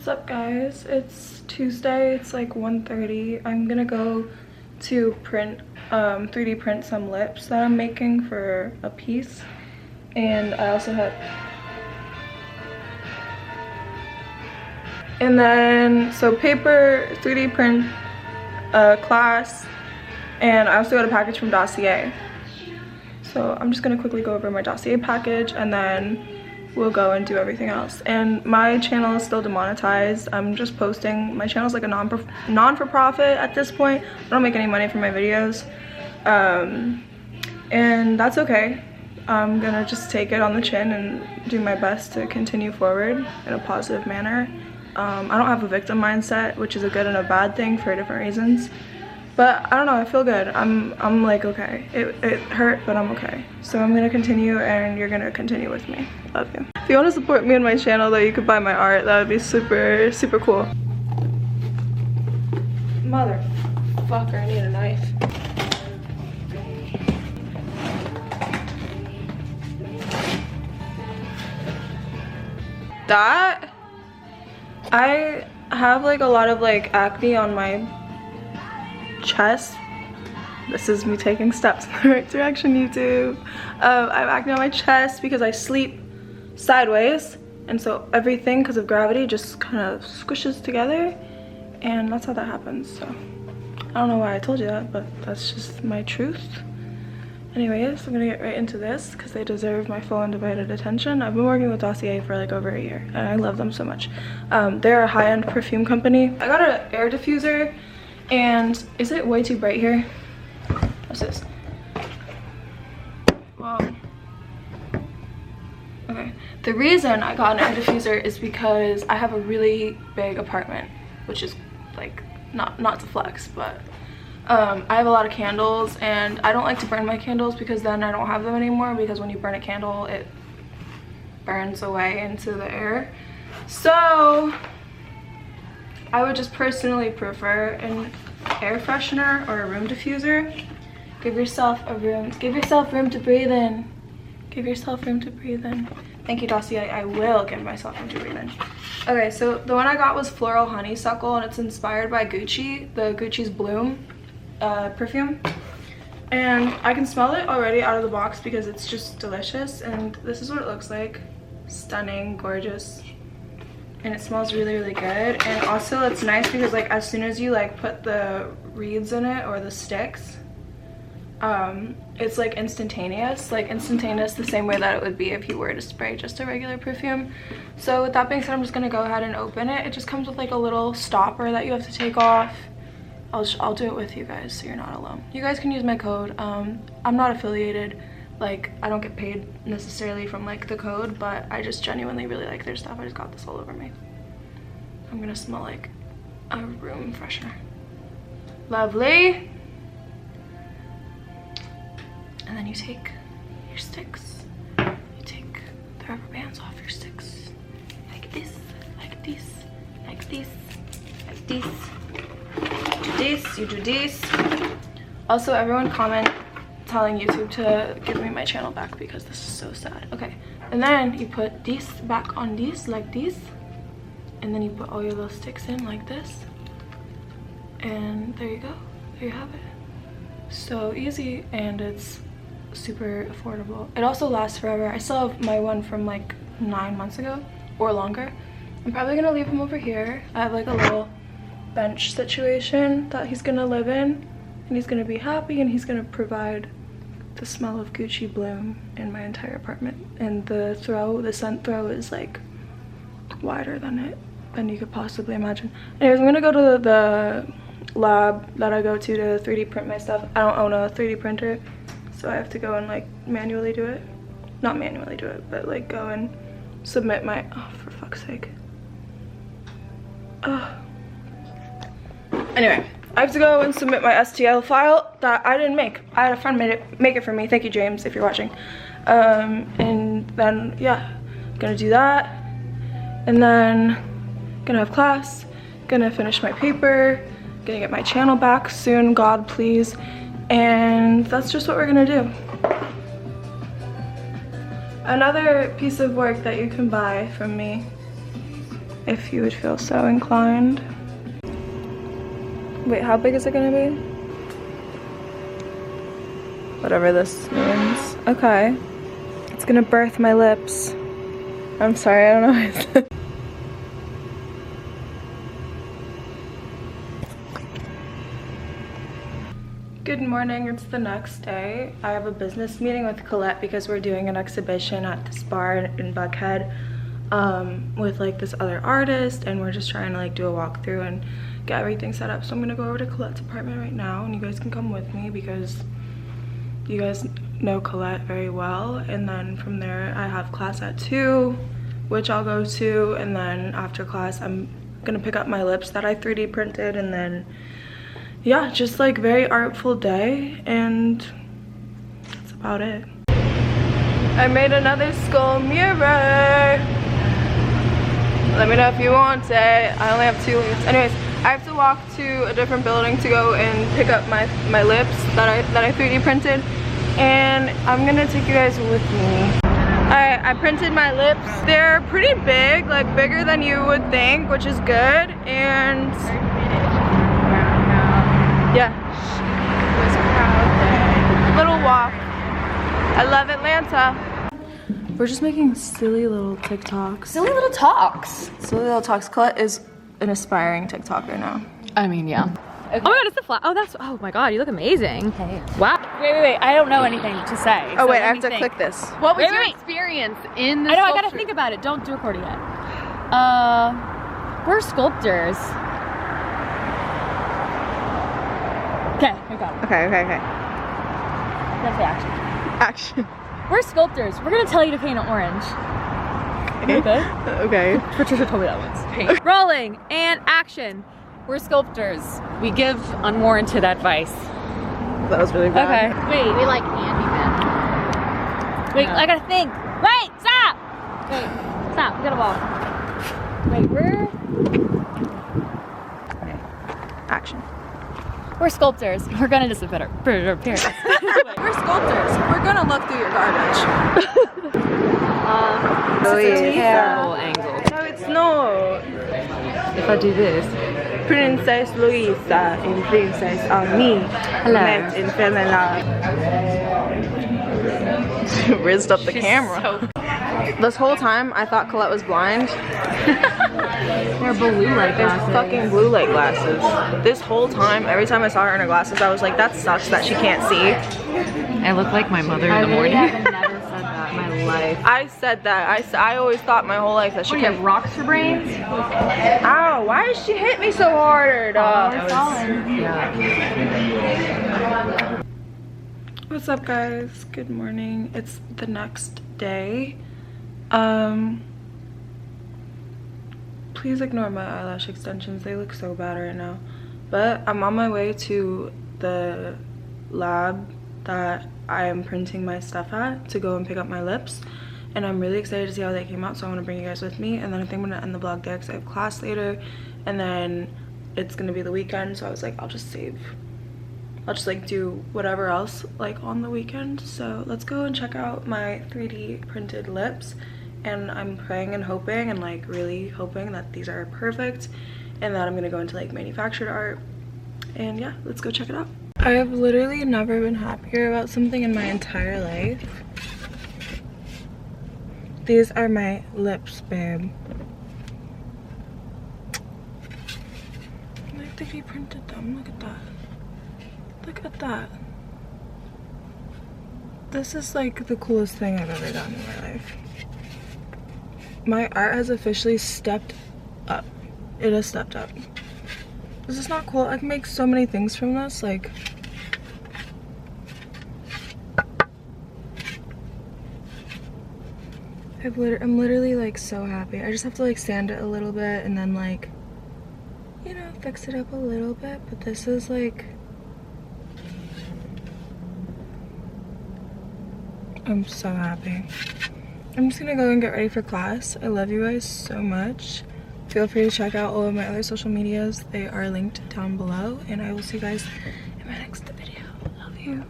What's up guys? It's Tuesday, it's like 1:30. I'm gonna go to print 3D print some lips that I'm making for a piece, and I also have so paper, 3D print class, and I also got a package from Dossier. So I'm just gonna quickly go over my Dossier package and then we'll go and do everything else. And my channel is still demonetized. I'm just posting. My channel's like a non-for-profit at this point. I don't make any money from my videos, and that's okay. I'm gonna just take it on the chin and do my best to continue forward in a positive manner. I don't have a victim mindset, which is a good and a bad thing for different reasons. But I don't know, I feel good. I'm like okay. It hurt, but I'm okay. So I'm gonna continue and you're gonna continue with me. Love you. If you want to support me and my channel though, you could buy my art. That would be super cool. Motherfucker, I need a knife. That, I have like a lot of like acne on my chest. This is me taking steps in the right direction, YouTube. I have acne on my chest because I sleep sideways, and so everything, because of gravity, just kind of squishes together, and that's how that happens. So I don't know why I told you that, but that's just my truth. Anyways, I'm gonna get right into this because they deserve my full undivided attention. I've been working with Dossier for like over a year and I love them so much. They're a high-end perfume company. I got an air diffuser, and is it way too bright here? What's this? Wow. Okay. The reason I got an air diffuser is because I have a really big apartment, which is like not to flex, but I have a lot of candles, and I don't like to burn my candles because then I don't have them anymore, because when you burn a candle it burns away into the air. So I would just personally prefer an air freshener or a room diffuser. Give yourself room to breathe in. Give yourself room to breathe in. Thank you, Dossier. I will give myself room to breathe in. Okay, so the one I got was Floral Honeysuckle, and it's inspired by Gucci, the Gucci's Bloom perfume. And I can smell it already out of the box because it's just delicious, and this is what it looks like. Stunning, gorgeous, and it smells really good. And also it's nice because like as soon as you like put the reeds in it or the sticks, it's like instantaneous the same way that it would be if you were to spray just a regular perfume. So with that being said, I'm just gonna go ahead and open it. It just comes with like a little stopper that you have to take off. I'll do it with you guys so you're not alone. You guys can use my code. I'm not affiliated, like I don't get paid necessarily from like the code, but I just genuinely really like their stuff. I just got this all over me. I'm gonna smell like a room freshener. Lovely. And then you take your sticks. You take the rubber bands off your sticks. Like this, like this, like this, like this. Do this, you do this. Also, everyone comment telling YouTube to give me my channel back because this is so sad. Okay, and then you put this back on this like this, and then you put all your little sticks in like this, and there you go. There you have it. So easy, and it's super affordable. It also lasts forever. I still have my one from like 9 months ago or longer. I'm probably gonna leave him over here. I have like a little bench situation that he's gonna live in, and he's gonna be happy, and he's gonna provide the smell of Gucci Bloom in my entire apartment. And the scent throw is like wider than you could possibly imagine. Anyways, I'm gonna go to the lab that I go to 3D print my stuff. I don't own a 3D printer, so I have to go and like manually do it. Not manually do it, but like go and submit my, oh for fuck's sake. Anyway, I have to go and submit my STL file that I didn't make. I had a friend make it for me. Thank you, James, if you're watching. And then yeah, gonna do that, and then gonna have class, gonna finish my paper, gonna get my channel back soon, God please, and that's just what we're gonna do. Another piece of work that you can buy from me if you would feel so inclined. Wait, how big is it gonna be? Whatever this means. Okay. It's gonna birth my lips. I'm sorry, I don't know what I said. Good morning, it's the next day. I have a business meeting with Colette because we're doing an exhibition at this bar in Buckhead with like this other artist, and we're just trying to like do a walkthrough and get everything set up. So I'm gonna go over to Colette's apartment right now, and you guys can come with me because you guys know Colette very well. And then from there I have class at 2, which I'll go to, and then after class I'm gonna pick up my lips that I 3D printed, and then yeah, just like very artful day, and that's about it. I made another skull mirror. Let me know if you want it. I only have 2 leaves. Anyways, I have to walk to a different building to go and pick up my lips that I 3D printed, and I'm gonna take you guys with me. I printed my lips. They're pretty big, like bigger than you would think, which is good. And yeah, it was a proud day. Little walk. I love Atlanta. We're just making silly little TikToks. Silly little talks. Silly little talks. Colette is an aspiring TikToker now. I mean, yeah. Okay. Oh my god, it's the flat. Oh, that's. Oh my god, you look amazing. Hey. Wow. Wait. I don't know anything to say. Oh wait, I have to click this. What was your experience in the I know, sculpture? I gotta think about it. Don't record it yet. We're sculptors. Okay, I got it. Okay. That's the action. Action. We're sculptors. We're gonna tell you to paint it orange. Okay? Okay. Patricia told me that once. Paint. Rolling and action. We're sculptors. We give unwarranted advice. That was really bad. Okay. Wait. We like handymen. Wait, No. I gotta think. Wait, stop! Wait, stop, we gotta walk. Wait, Action. we're sculptors. We're gonna just a better appearance. We're sculptors. We're gonna look through your garbage. It's a terrible angle. No, it's not. If I do this. Princess Louisa and Princess Annie met and fell in love. Rizzed up the camera. This whole time I thought Colette was blind. They're blue light There's glasses. fucking blue light glasses. This whole time, every time I saw her in her glasses, I was like, that sucks that she can't see. I look like my mother in the morning. I have never said that in my life. I said that. I always thought my whole life that she can't. Rocks for brains? Ow, why did she hit me so hard? Yeah. What's up, guys? Good morning. It's the next day. Please ignore my eyelash extensions. They look so bad right now. But I'm on my way to the lab that I am printing my stuff at to go and pick up my lips. And I'm really excited to see how they came out, so I want to bring you guys with me. And then I think I'm going to end the vlog there because I have class later. And then it's going to be the weekend, so I was like, I'll just like do whatever else like on the weekend. So let's go and check out my 3D printed lips. And I'm praying and hoping and like really hoping that these are perfect and that I'm gonna go into like manufactured art. And yeah, let's go check it out. I have literally never been happier about something in my entire life. These are my lips, babe. I 3D printed them. Look at that. Look at that. This is like the coolest thing I've ever done in my life. My art has officially stepped up. It has stepped up. This is not cool. I can make so many things from this. Like, I'm literally like so happy. I just have to like sand it a little bit and then like, you know, fix it up a little bit. But this is like, I'm so happy. I'm just gonna go and get ready for class. I love you guys so much. Feel free to check out all of my other social medias. They are linked down below, and I will see you guys in my next video. Love you.